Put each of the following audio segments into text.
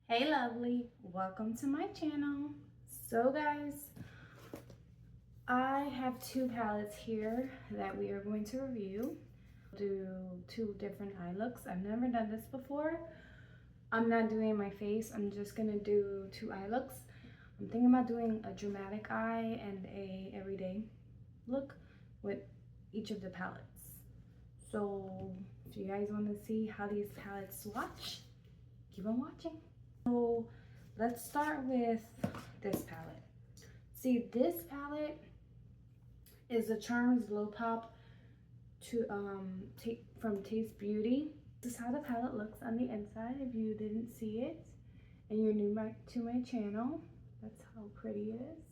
Hey lovely, welcome to my channel. So guys, I have two palettes here that we are going to review. Do two different eye looks. I've never done this before. I'm not doing my face, I'm just gonna do two eye looks. I'm thinking about doing a dramatic eye and a everyday look with each of the palettes. So if you guys want to see how these palettes swatch, keep on watching. So let's start with this palette. See, this palette is the Charms Glow Pop from Taste Beauty. This is how the palette looks on the inside if you didn't see it and you're new to my channel. That's how pretty it is.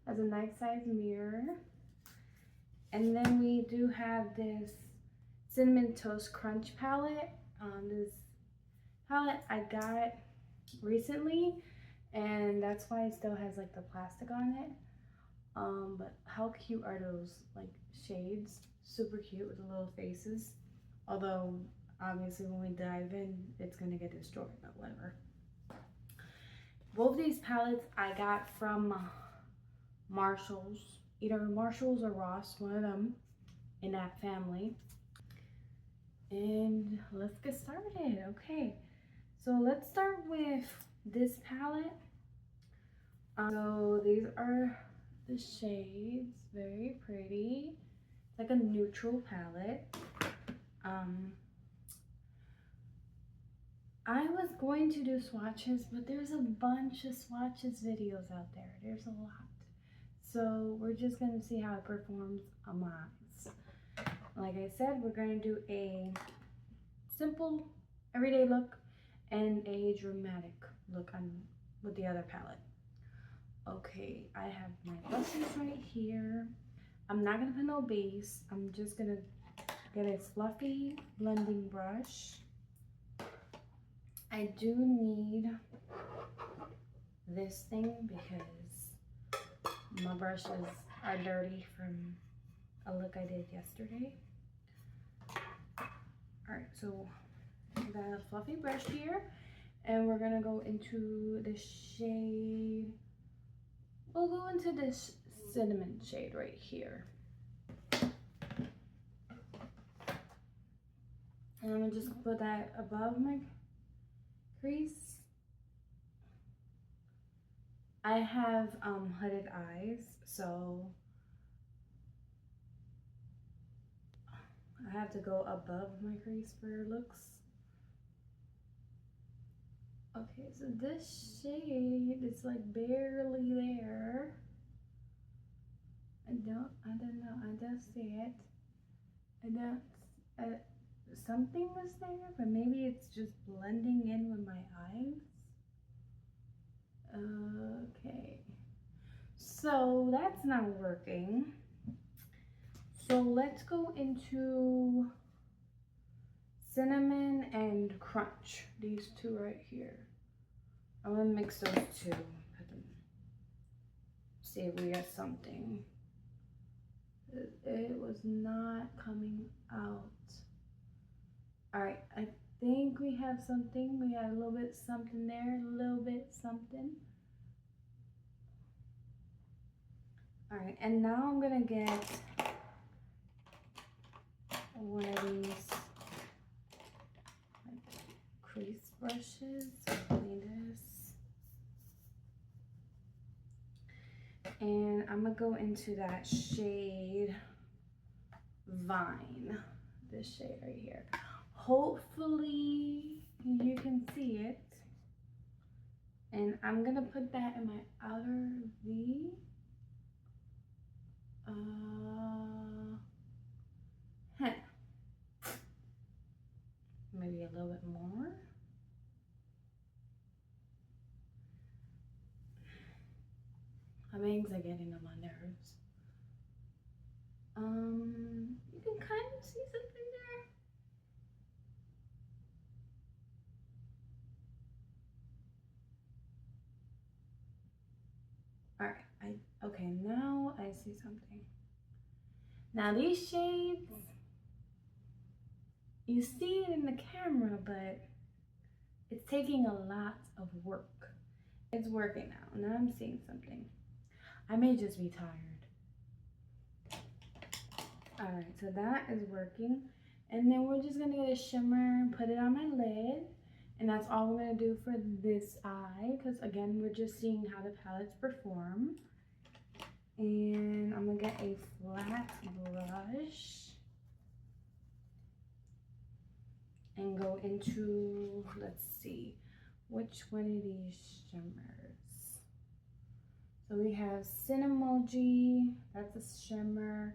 Has a nice size mirror. And then we do have this Cinnamon Toast Crunch palette. This palette I got recently, and that's why it still has like the plastic on it. But how cute are those like shades? Super cute with the little faces. Although obviously when we dive in, it's gonna get destroyed, but whatever. Both of these palettes I got from Marshalls, either Marshalls or Ross, one of them in that family. And let's get started. Okay, so let's start with this palette. So these are the shades, very pretty. It's like a neutral palette. I was going to do swatches, but there's a bunch of swatches videos out there. There's a lot. So we're just gonna see how it performs on my eyes. Like I said, we're gonna do a simple everyday look and a dramatic look on with the other palette. Okay, I have my brushes right here. I'm not gonna put no base. I'm just gonna get a fluffy blending brush. I do need this thing because my brushes are dirty from a look I did yesterday. Alright, so I got a fluffy brush here, and we're gonna go into the shade. We'll go into this cinnamon shade right here. And I'm gonna just put that above my crease. I have hooded eyes, so I have to go above my crease for looks. Okay, so this shade is like barely there. I don't know, I don't see it. I don't, something was there, but maybe it's just blending in with my eyes. Okay, so that's not working. So let's go into Cinnamon and Crunch, these two right here. I'm gonna mix those two, put them, see if we get something. It was not coming out. All right, I think we have something. We have a little bit something there, a little bit something. All right, and now I'm gonna get one of these like crease brushes, clean this. And I'm gonna go into that shade Vine, this shade right here. Hopefully you can see it. And I'm gonna put that in my outer V. Maybe a little bit more. My bangs are getting on my nerves. You can kind of see something there. All right, okay, now I see something. Now these shades, you see it in the camera, but It's taking a lot of work. It's working now. Now I'm seeing something. I may just be tired. Alright, so that is working. And then we're just going to get a shimmer and put it on my lid. And that's all we're going to do for this eye. Because again, we're just seeing how the palettes perform. And I'm going to get a flat brush. And go into, let's see, which one of these shimmers. So we have Cinemoji, that's a shimmer.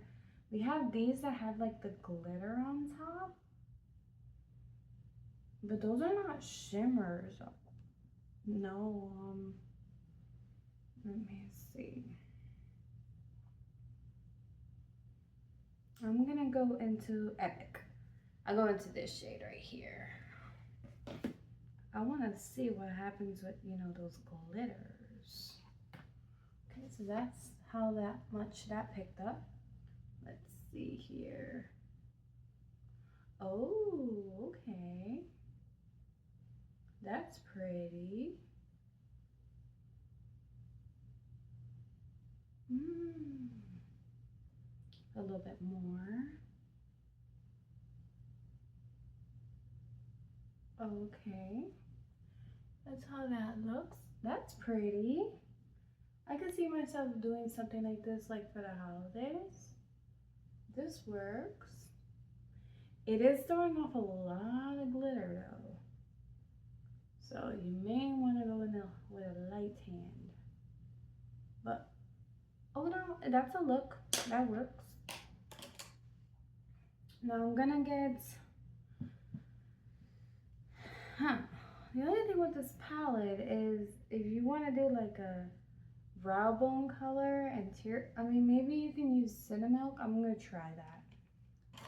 We have these that have like the glitter on top. But those are not shimmers. No, let me see. I'm gonna go into Epic. I'll go into this shade right here. I want to see what happens with, you know, those glitters. Okay, so that's how much that picked up. Let's see here. Oh, okay. That's pretty. A little bit more. Okay, that's how that looks. That's pretty. I could see myself doing something like this, like for the holidays. This works. It is throwing off a lot of glitter though, so you may want to go in with a light hand. But oh no, that's a look. That works. Now I'm gonna get. The only thing with this palette is if you want to do like a brow bone color and tear, I mean, maybe you can use Cinnamilk. I'm going to try that.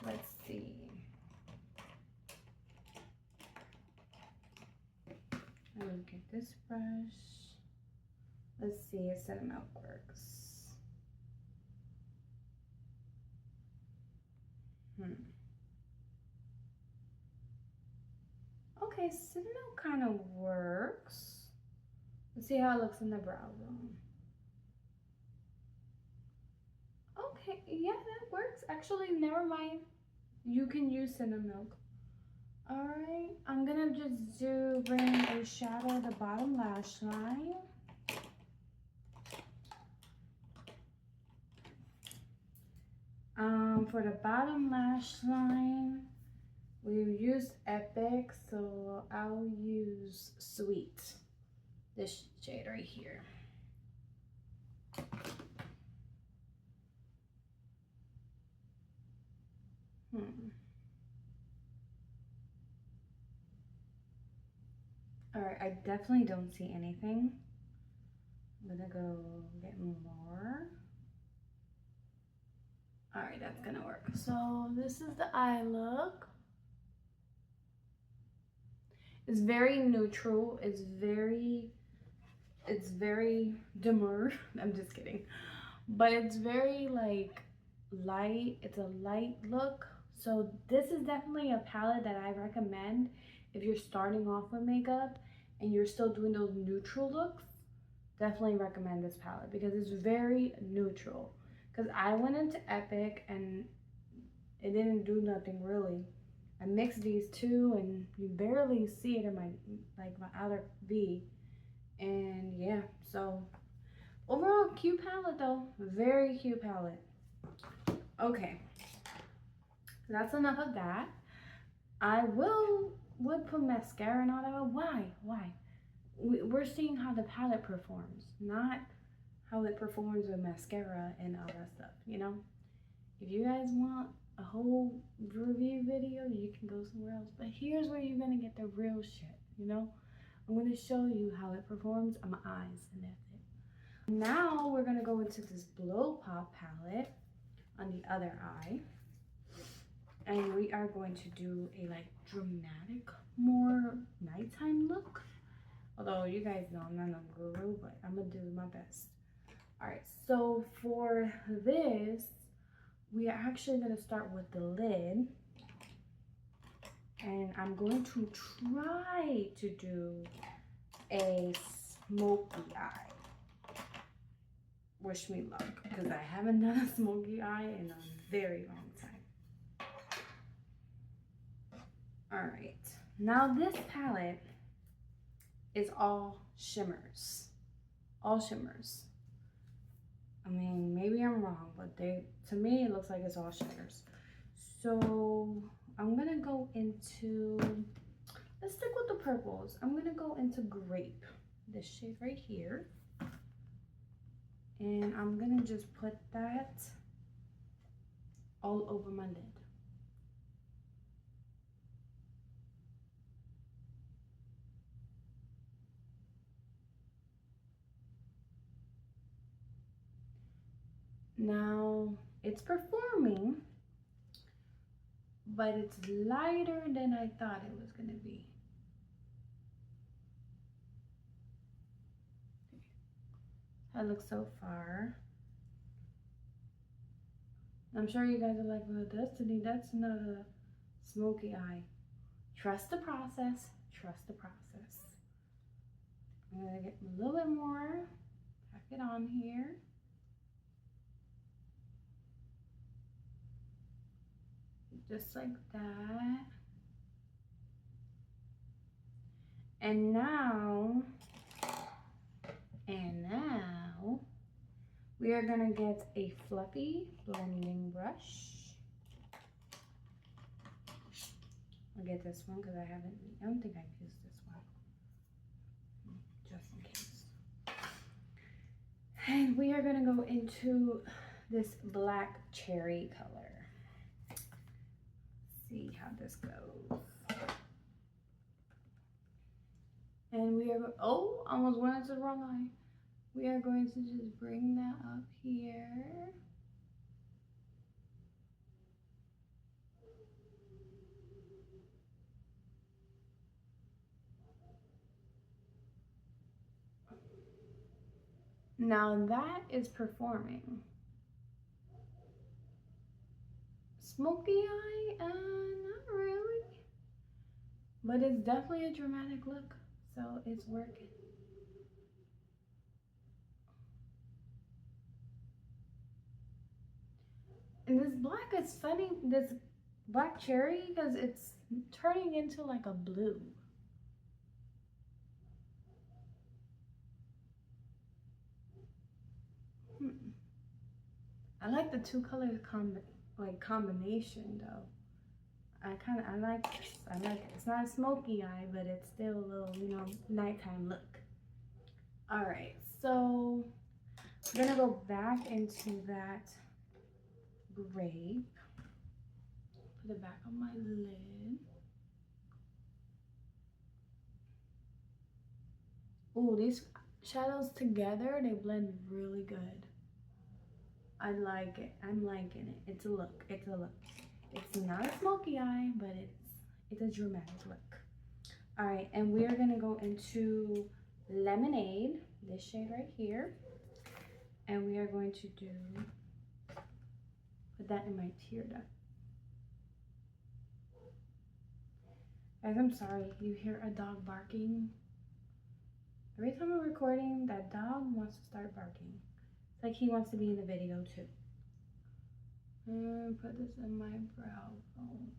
Let's see. I'm going to get this brush. Let's see if Cinnamilk works. Okay, Cinnamilk kind of works. Let's see how it looks in the brow bone. Okay, yeah, that works. Actually, never mind. You can use Cinnamilk. Alright, I'm gonna just bring a shadow the bottom lash line. For the bottom lash line, we used Epic, so I'll use Sweet. This shade right here. Alright, I definitely don't see anything. I'm gonna go get more. Alright, that's gonna work. So this is the eye look. It's very neutral. It's very demure. I'm just kidding. But it's very like light. It's a light look. So this is definitely a palette that I recommend if you're starting off with makeup and you're still doing those neutral looks. Definitely recommend this palette because it's very neutral. Because I went into Epic and it didn't do nothing really. I mixed these two and you barely see it in my outer V. And yeah, so overall cute palette though. Very cute palette. Okay, that's enough of that. I would put mascara and all that. Why? We're seeing how the palette performs, not how it performs with mascara and all that stuff, you know? If you guys want a whole review video, you can go somewhere else. But here's where you're gonna get the real shit, you know? I'm gonna show you how it performs on my eyes, and that's it. Now we're gonna go into this Blow Pop palette on the other eye. And we are going to do a like dramatic, more nighttime look. Although you guys know I'm not a guru, but I'm gonna do my best. Alright, so for this, we are actually gonna start with the lid. And I'm going to try to do a smoky eye. Wish me luck, because I haven't done a smoky eye in a very long time. Alright, now this palette is all shimmers. All shimmers. I mean, maybe I'm wrong, but to me, it looks like it's all shimmers. So I'm gonna go into, let's stick with the purples. I'm gonna go into Grape, this shade right here. And I'm gonna just put that all over my lid. Now, it's performing, but it's lighter than I thought it was gonna be. That looks so far. I'm sure you guys are like, well, Destiny, that's not a smoky eye. Trust the process. Trust the process. I'm gonna get a little bit more. Pack it on here. Just like that. And now, we are gonna get a fluffy blending brush. I'll get this one because I don't think I've used this one. Just in case. And we are gonna go into this black cherry color. See how this goes. And we are, oh, almost went into the wrong eye. We are going to just bring that up here. Now that is performing. Smoky eye? Not really. But it's definitely a dramatic look, so it's working. And this black is funny, this black cherry, because it's turning into like a blue. I like the two colors combination though. I like this. I like it. It's not a smoky eye, but it's still a little, you know, nighttime look. All right, so I'm gonna go back into that grape. Put it back on my lid. Ooh, these shadows together, they blend really good. I like it. I'm liking it. It's a look. It's a look. It's not a smoky eye, but it's a dramatic look. All right, and we are gonna go into Lemonade, this shade right here, and we are going to put that in my tear duct. Guys, I'm sorry, you hear a dog barking. Every time I'm recording, that dog wants to start barking. It's like he wants to be in the video too. Put this in my brow bone.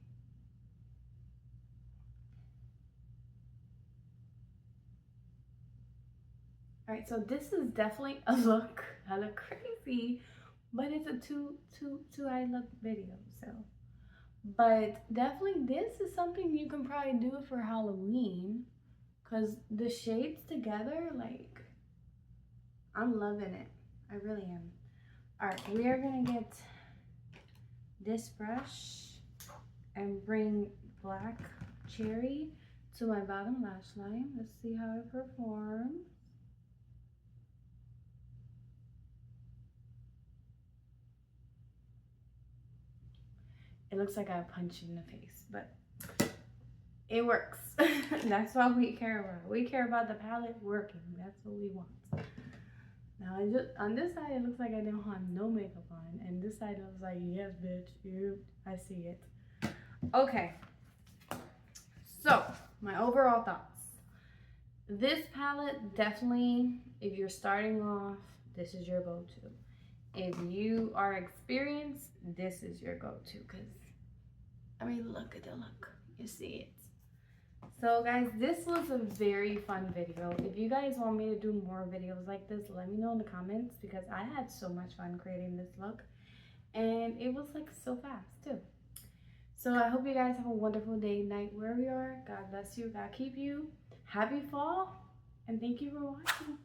All right, so this is definitely a look. I look crazy, but it's a two eye look video. So, but definitely this is something you can probably do for Halloween, cause the shades together, like, I'm loving it. I really am. All right, we are gonna get this brush and bring black cherry to my bottom lash line. Let's see how it performs. It looks like I punched in the face, but it works. That's what we care about. We care about the palette working. That's what we want. Now, on this side, it looks like I don't have no makeup on. And this side, I was like, yes, bitch. I see it. Okay. So, my overall thoughts. This palette, definitely, if you're starting off, this is your go-to. If you are experienced, this is your go-to. Because, I mean, look at the look. You see it. So, guys, this was a very fun video. If you guys want me to do more videos like this, let me know in the comments. Because I had so much fun creating this look. And it was, like, so fast, too. So, I hope you guys have a wonderful day, night, wherever you are. God bless you. God keep you. Happy fall. And thank you for watching.